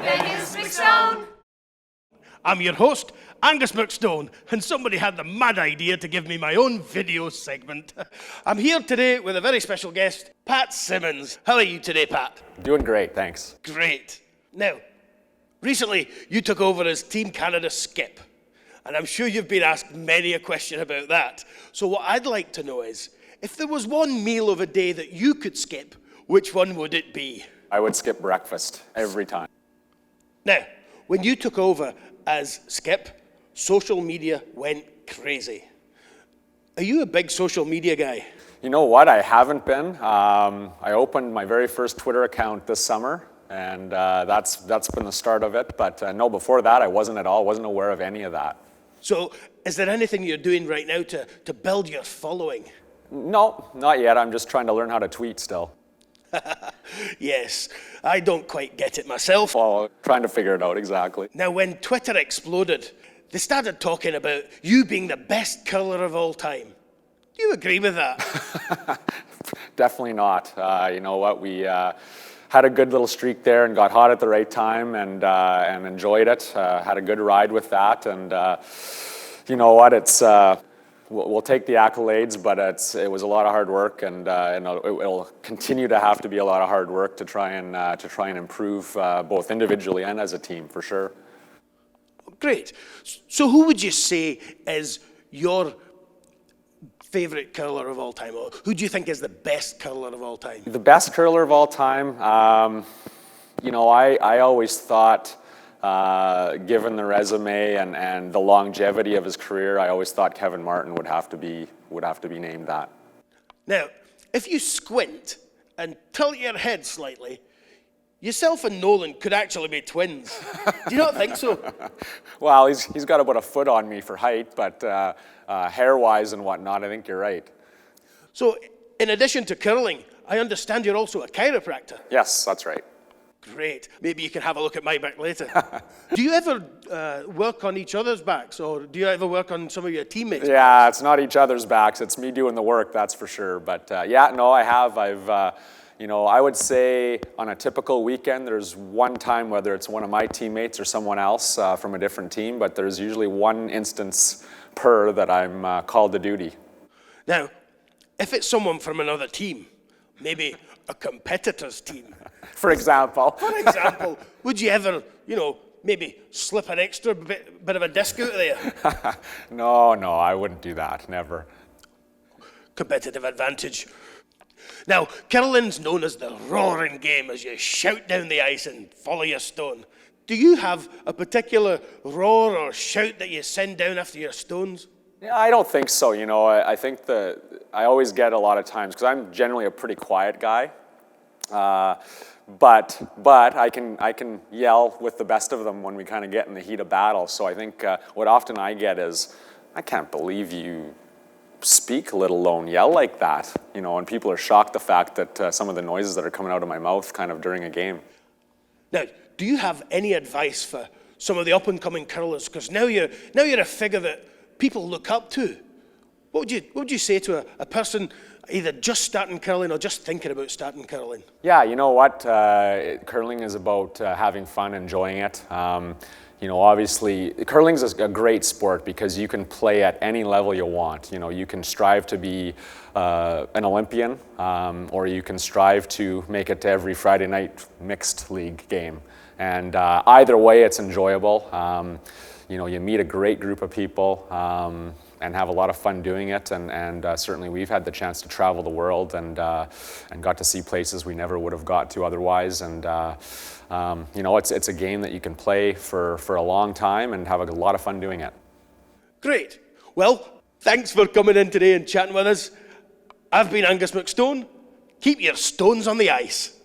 Angus McStone. I'm your host, Angus McStone, and somebody had the mad idea to give me my own video segment. I'm here today with a very special guest, Pat Simmons. How are you today, Pat? Doing great, thanks. Great. Now, recently you took over as Team Canada skip, and I'm sure you've been asked many a question about that. So what I'd like to know is, if there was one meal of a day that you could skip, which one would it be? I would skip breakfast every time. Now, when you took over as skip, social media went crazy. Are you a big social media guy? You know what? I haven't been. I opened my very first Twitter account this summer, and that's been the start of it. But no, before that, I wasn't at all. Wasn't aware of any of that. So, is there anything you're doing right now to build your following? No, not yet. I'm just trying to learn how to tweet still. Yes, I don't quite get it myself. Well, trying to figure it out exactly. Now, when Twitter exploded, they started talking about you being the best curler of all time. Do you agree with that? Definitely not. You know what? We had a good little streak there and got hot at the right time and enjoyed it. Had a good ride with that, and you know what? It's we'll take the accolades, but it was a lot of hard work, and it'll continue to have to be a lot of hard work to try and improve both individually and as a team, for sure. Great. So who would you say is your favorite curler of all time? Or who do you think is the best curler of all time? The best curler of all time? You know, I always thought, given the resume and the longevity of his career, I always thought Kevin Martin would have to be named that. Now, if you squint and tilt your head slightly, yourself and Nolan could actually be twins. Do you not think so? Well, he's got about a foot on me for height, but hair-wise and whatnot, I think you're right. So, in addition to curling, I understand you're also a chiropractor. Yes, that's right. Great. Maybe you can have a look at my back later. Do you ever work on each other's backs, or do you ever work on some of your teammates' Yeah, it's not each other's backs. It's me doing the work, that's for sure. But yeah, no, I have. You know, I would say on a typical weekend, there's one time, whether it's one of my teammates or someone else from a different team, but there's usually one instance per that I'm called to duty. Now, if it's someone from another team, maybe a competitor's team. For example. Would you ever, maybe slip an extra bit of a disc out there? No, I wouldn't do that, never. Competitive advantage. Now, curling's known as the roaring game as you shout down the ice and follow your stone. Do you have a particular roar or shout that you send down after your stones? Yeah, I don't think so. You know, I think I always get a lot of times, because I'm generally a pretty quiet guy, but I can yell with the best of them when we kind of get in the heat of battle. So I think what often I get is, I can't believe you speak, let alone yell like that. You know, and people are shocked the fact that some of the noises that are coming out of my mouth kind of during a game. Now, do you have any advice for some of the up-and-coming curlers? Because now you're a figure that people look up to. What would you say to a person either just starting curling or just thinking about starting curling? Yeah, you know what? Curling is about having fun, enjoying it. You know, obviously, curling's a great sport because you can play at any level you want. You know, you can strive to be an Olympian, or you can strive to make it to every Friday night mixed league game. And either way, it's enjoyable. You know, you meet a great group of people and have a lot of fun doing it. And certainly, we've had the chance to travel the world and got to see places we never would have got to otherwise. And you know, it's a game that you can play for a long time and have a lot of fun doing it. Great. Well, thanks for coming in today and chatting with us. I've been Angus McStone. Keep your stones on the ice.